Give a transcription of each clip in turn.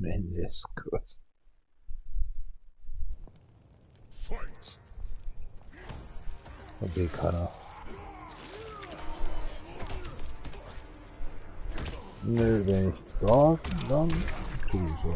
Meniskus. Okay, keiner. Nö, wenn ich darf, dann tue ich so.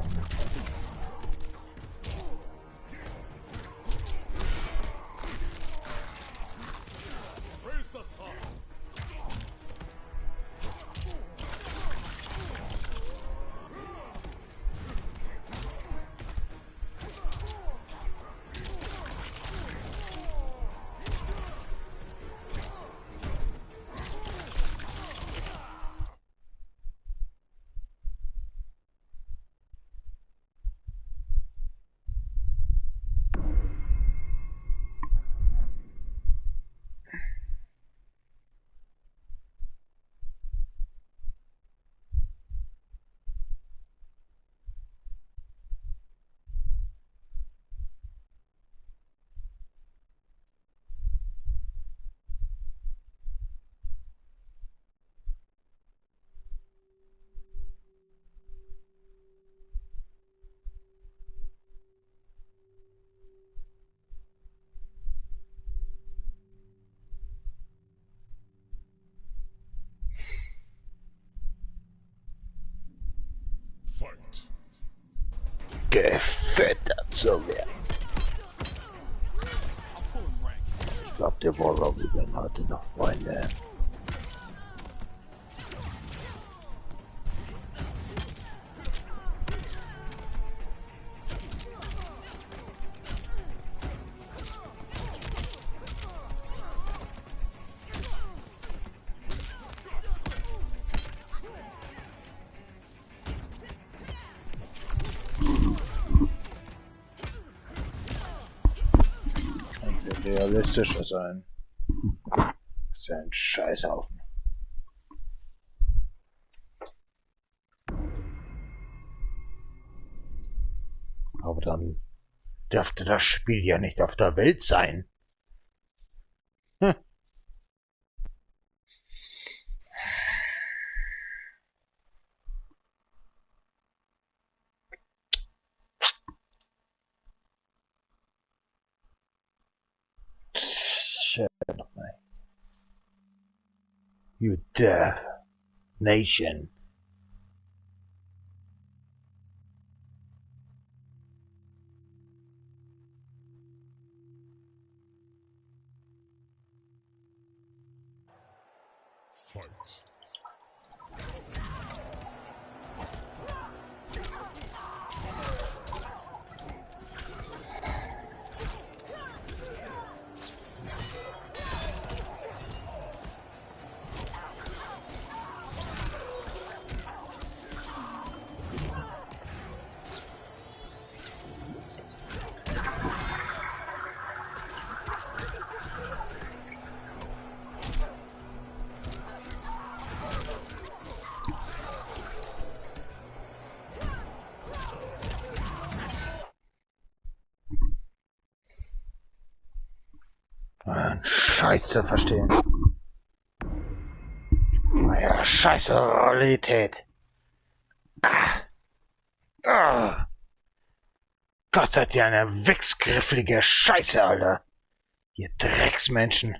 Gefüttert zu werden. Glaubt ihr wohl, wir werden heute noch Freunde? Realistischer sein. Das ist ja ein Scheißhaufen. Aber dann dürfte das Spiel ja nicht auf der Welt sein. Hm. You deaf nation. Fight. Scheiß zu verstehen. Naja, scheiße Realität. Gott, seid ihr eine wichsgrifflige Scheiße, Alter. Ihr Drecksmenschen.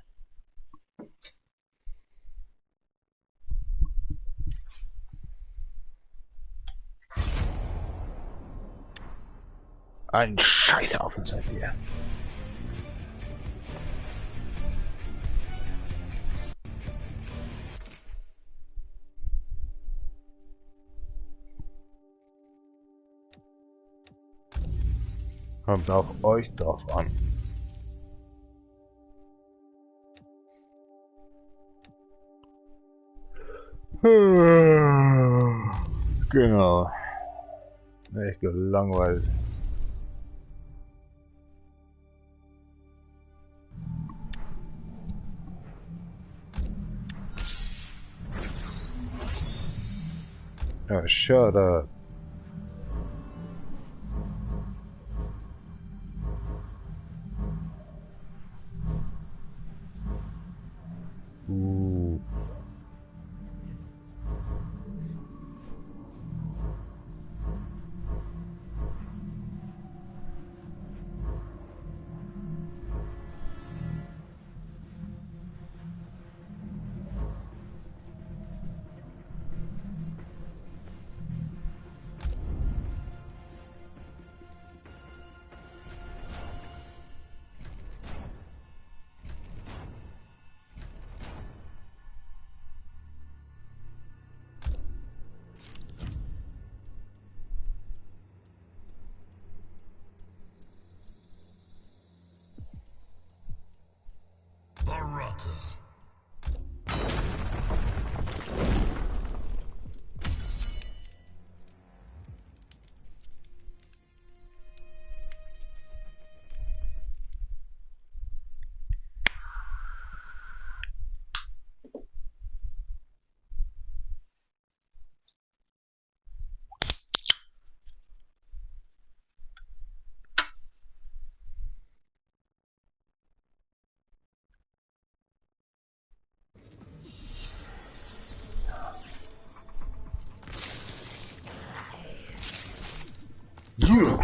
Ein Scheißhaufen seid ihr. Kommt auch euch drauf an. Genau. Echt gelangweilt. Oh, shut up.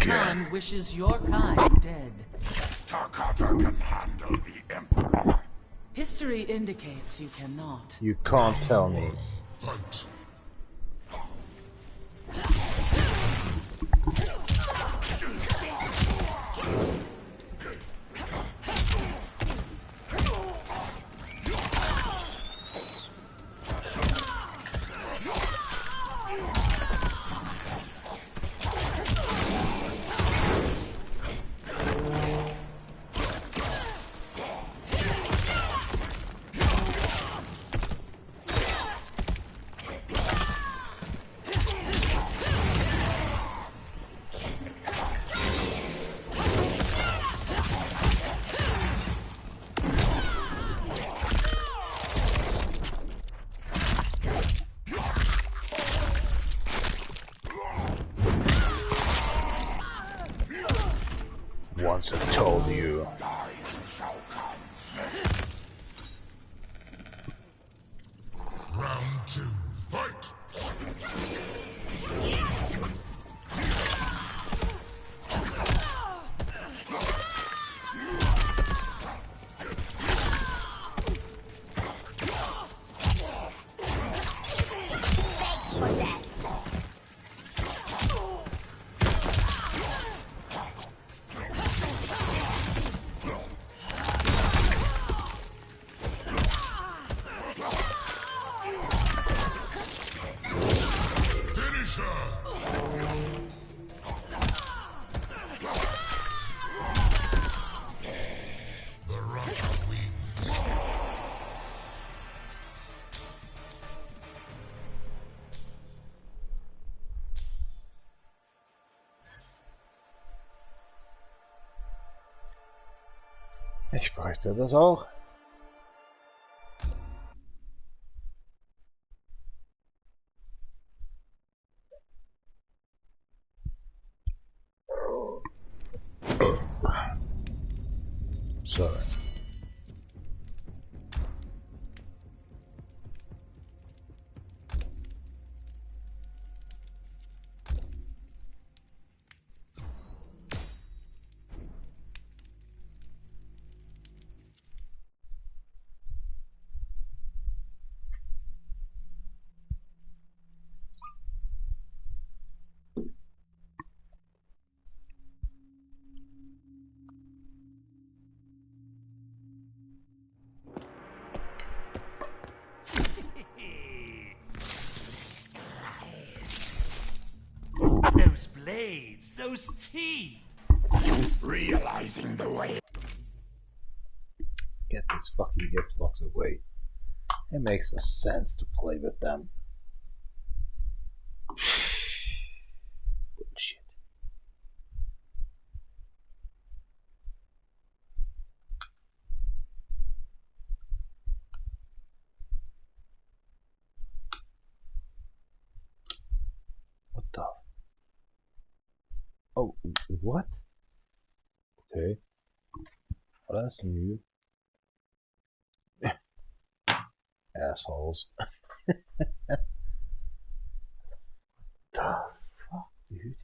Khan wishes your kind dead. Takata can handle the Emperor. History indicates you cannot. You can't tell me. Fight. Once I told you. Round 2, fight! Ich bräuchte das auch. So. Those blades, those teeth. Realizing the way. Get these fucking gift blocks away. It makes no sense to play with them. Bullshit. What the? Oh, what? Okay. Well, that's new. Assholes. The fuck, dude?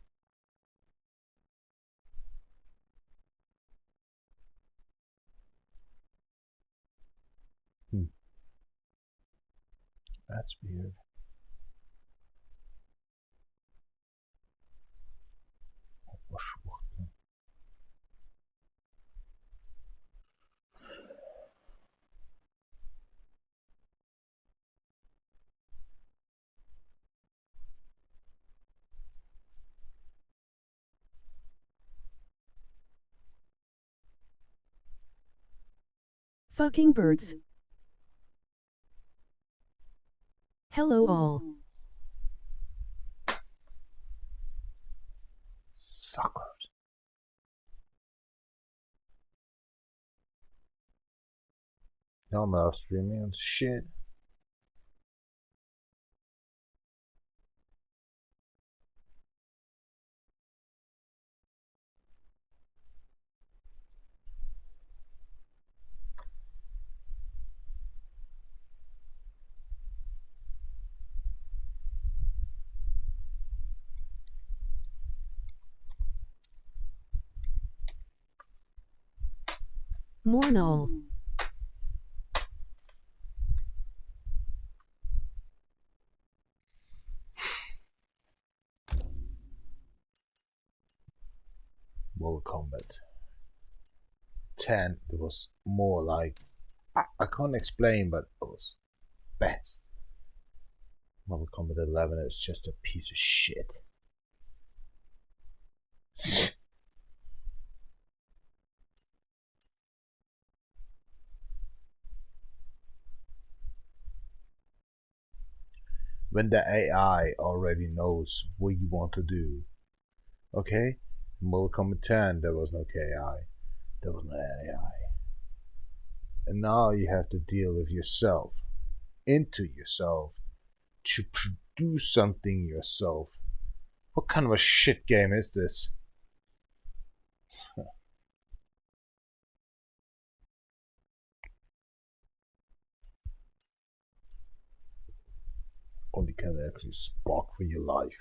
That's weird. Schwuchteln. Fucking birds. Hello all. Suckers. No, I'm not streaming and shit. Mornal. Mortal Kombat 10, it was more like, I can't explain, but it was best. Mortal Kombat 11 is just a piece of shit. When the AI already knows what you want to do. Okay? In Mortal Kombat 10, there was no AI. There was no AI. And now you have to deal with yourself, into yourself, to produce something yourself. What kind of a shit game is this? Only can actually spark for your life.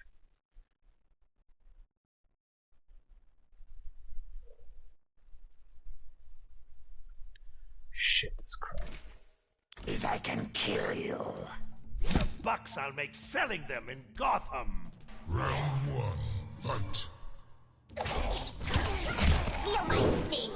Shit, this crap. Is I can kill you. The bucks I'll make selling them in Gotham. Round 1, fight. Feel my sting.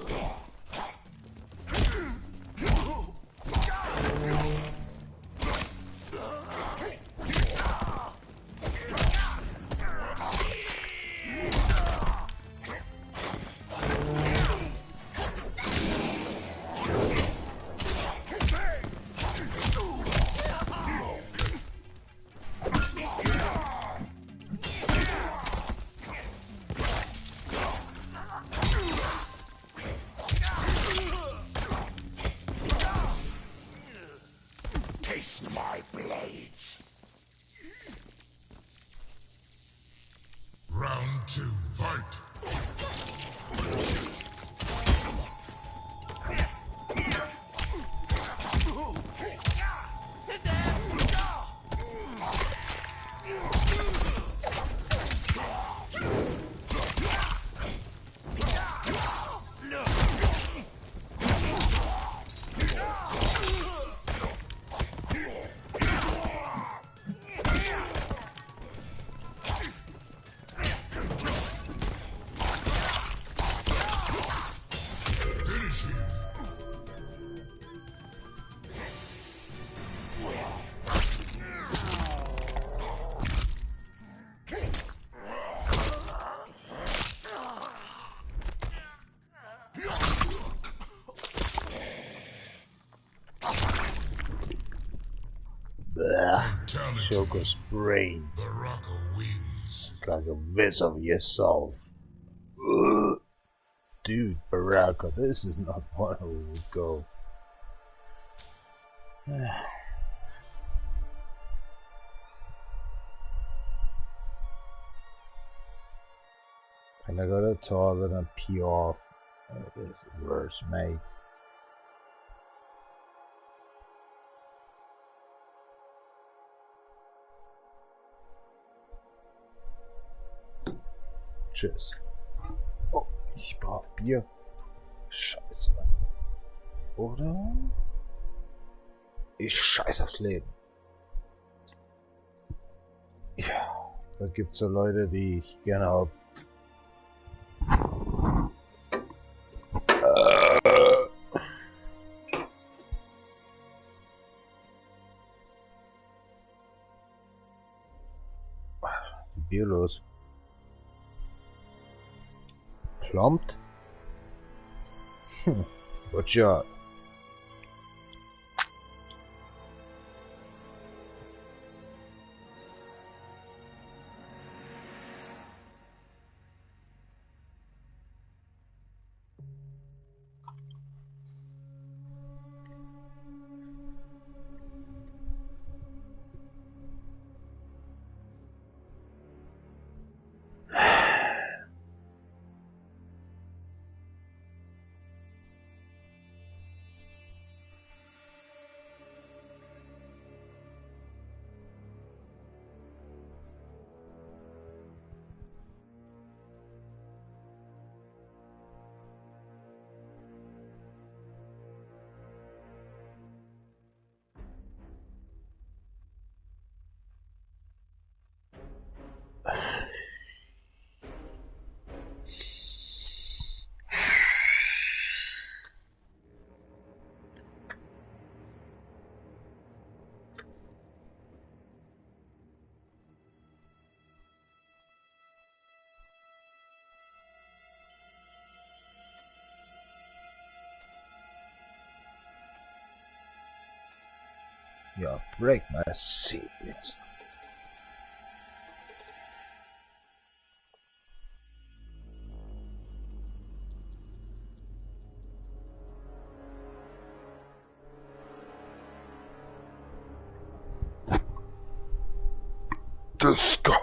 Taste my blades. Round 2, fight. Joker's brain. Baraka wins. It's like a vis of yourself. Ugh. Dude, Baraka, this is not what we would go. Can I go to the toilet and pee off? It is worse, mate. Tschüss. Oh, ich brauch Bier. Scheiße. Oder? Ich scheiß aufs Leben. Ja, da gibt's so Leute, die ich gerne hab. Bier los. Plumpt? Good job. You break my seat. Disco.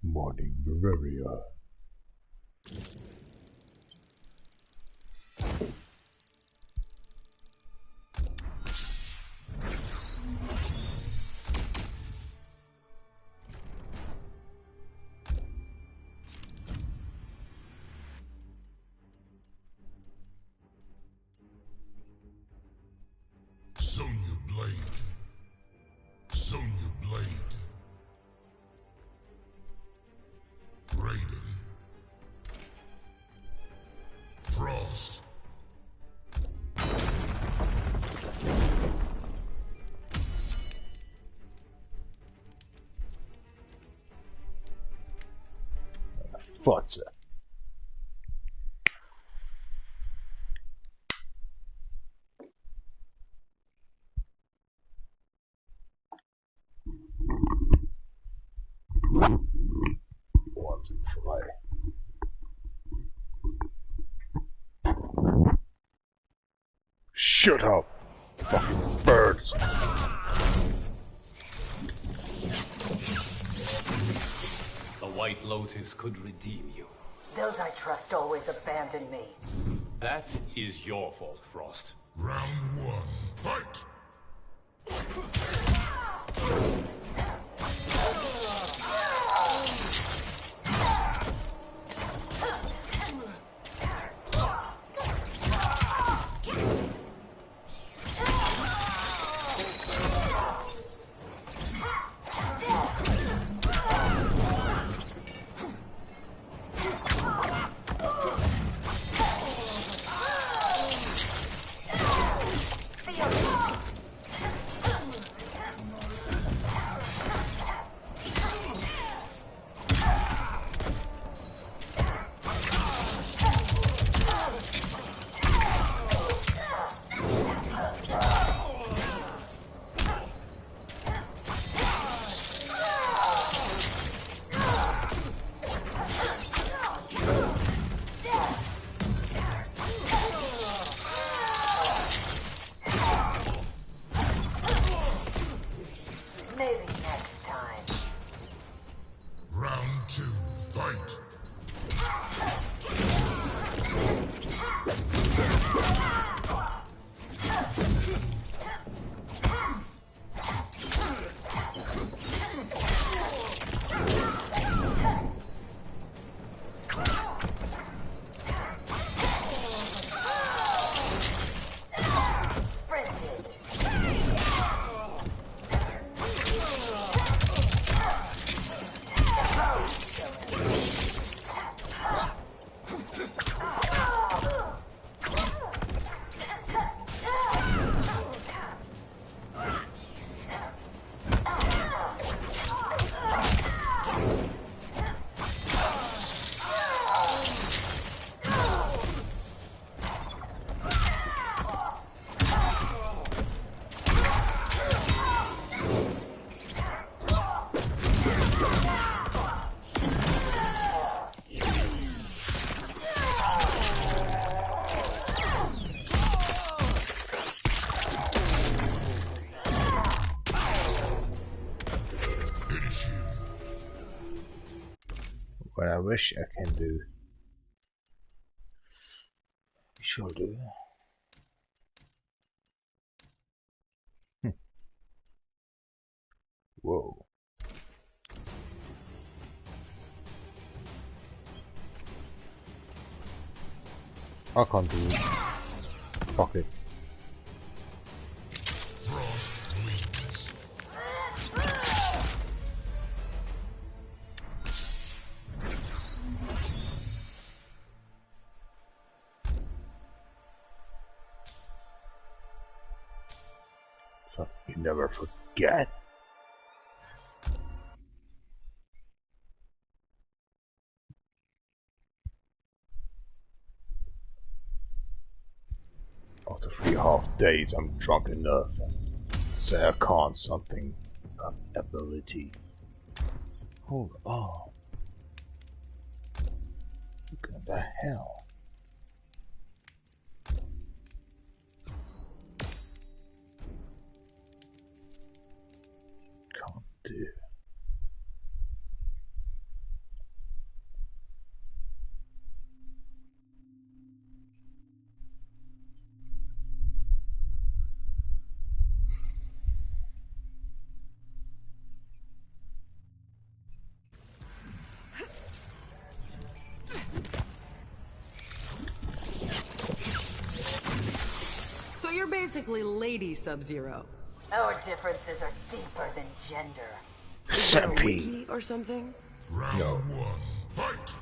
Morning Bavaria. Sonya Blade. Sonya Blade. Raiden. Frost. Forza. Once and fly. Shut up, fucking birds. The White Lotus could redeem you. Those I trust always abandon me. That is your fault, Frost. Round one. Fight! wish I can do. Sure do. Whoa. I can't do it. Fuck it. Frost wings. So you never forget. After 3.5 days, I'm drunk enough. Say I can't something of ability. Hold on. What the hell? Can't do. So you're basically Lady Sub-Zero. Our differences are deeper than gender. Centipede. Wiki or something? Round one. Fight!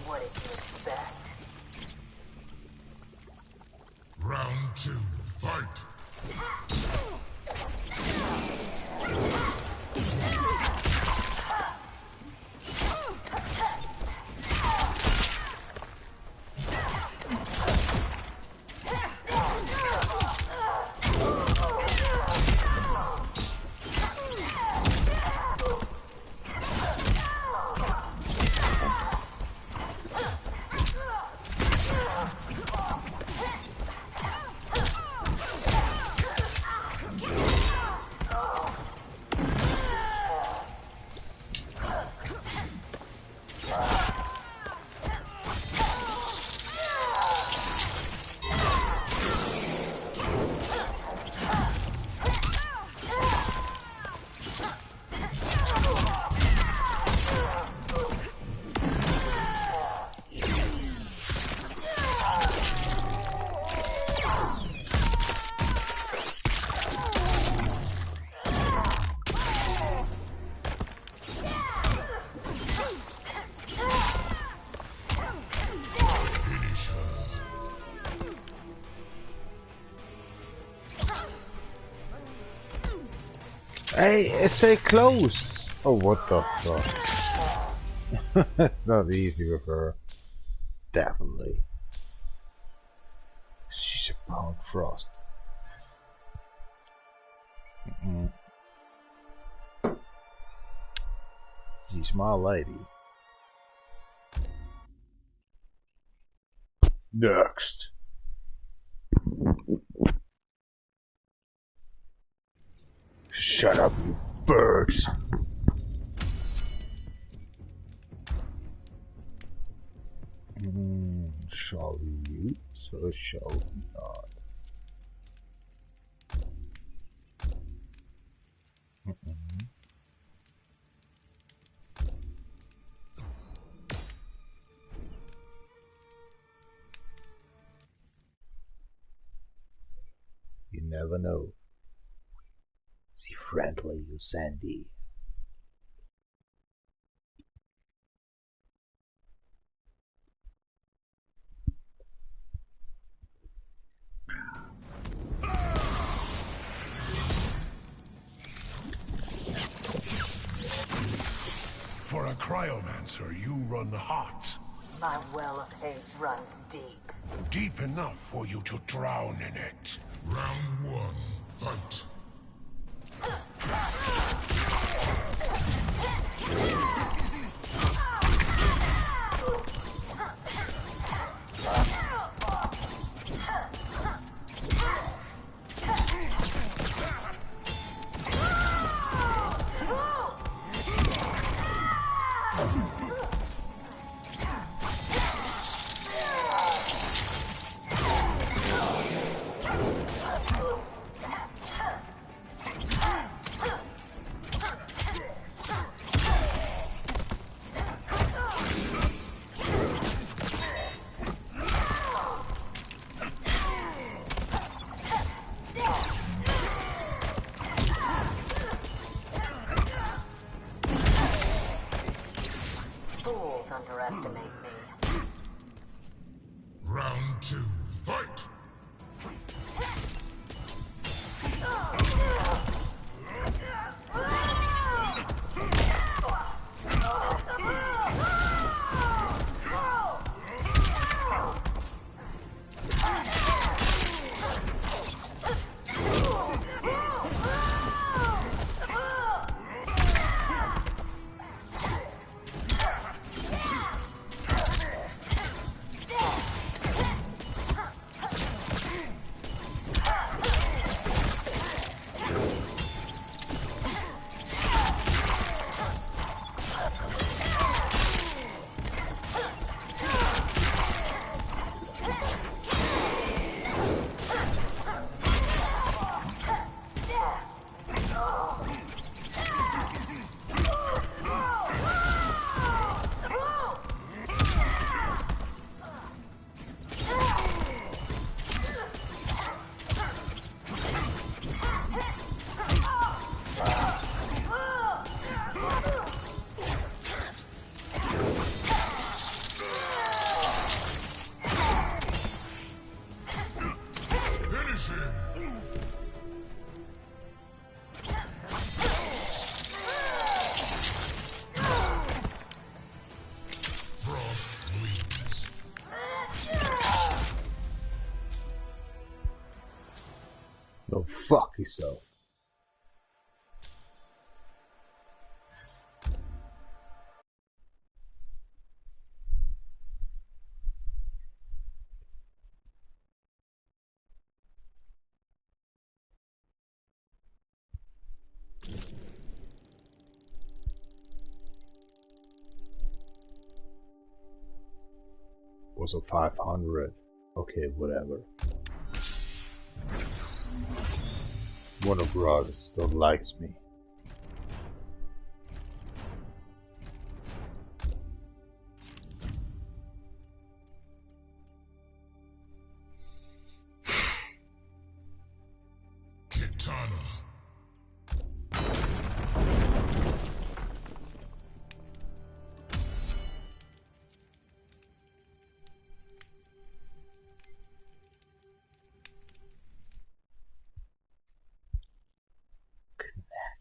What did you expect? Round two. Fight! Hey, it's so close! Oh, what the fuck? It's not easy with her. Definitely. She's a punk Frost. She's my lady. Next. Shut up, you birds. Shall you? So shall we not. You never know. See friendly, you Sandy. For a cryomancer, you run hot. My well of hate runs deep. Deep enough for you to drown in it. Round one, fight. Fools underestimate me. Round two, fight. Finish him. Frost wins. No, fuck yourself. Was a 500. Okay, whatever. Warner Bros. Don't likes me. Kitana. Connect.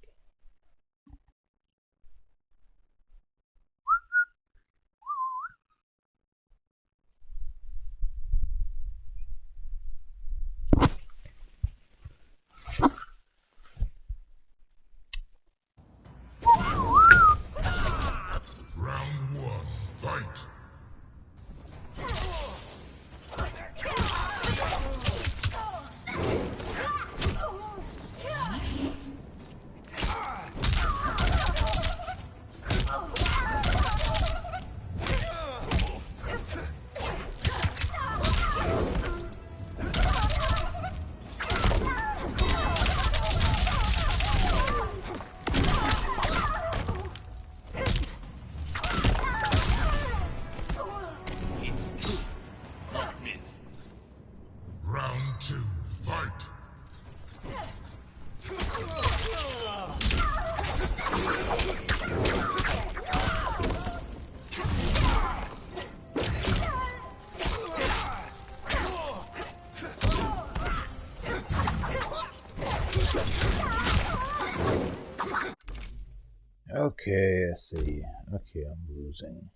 Okay, I see. Okay, I'm losing.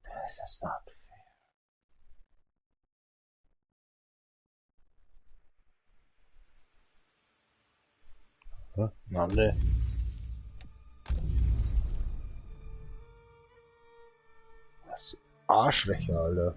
This is not fair. Not there. Was Arschlöcher, Alter.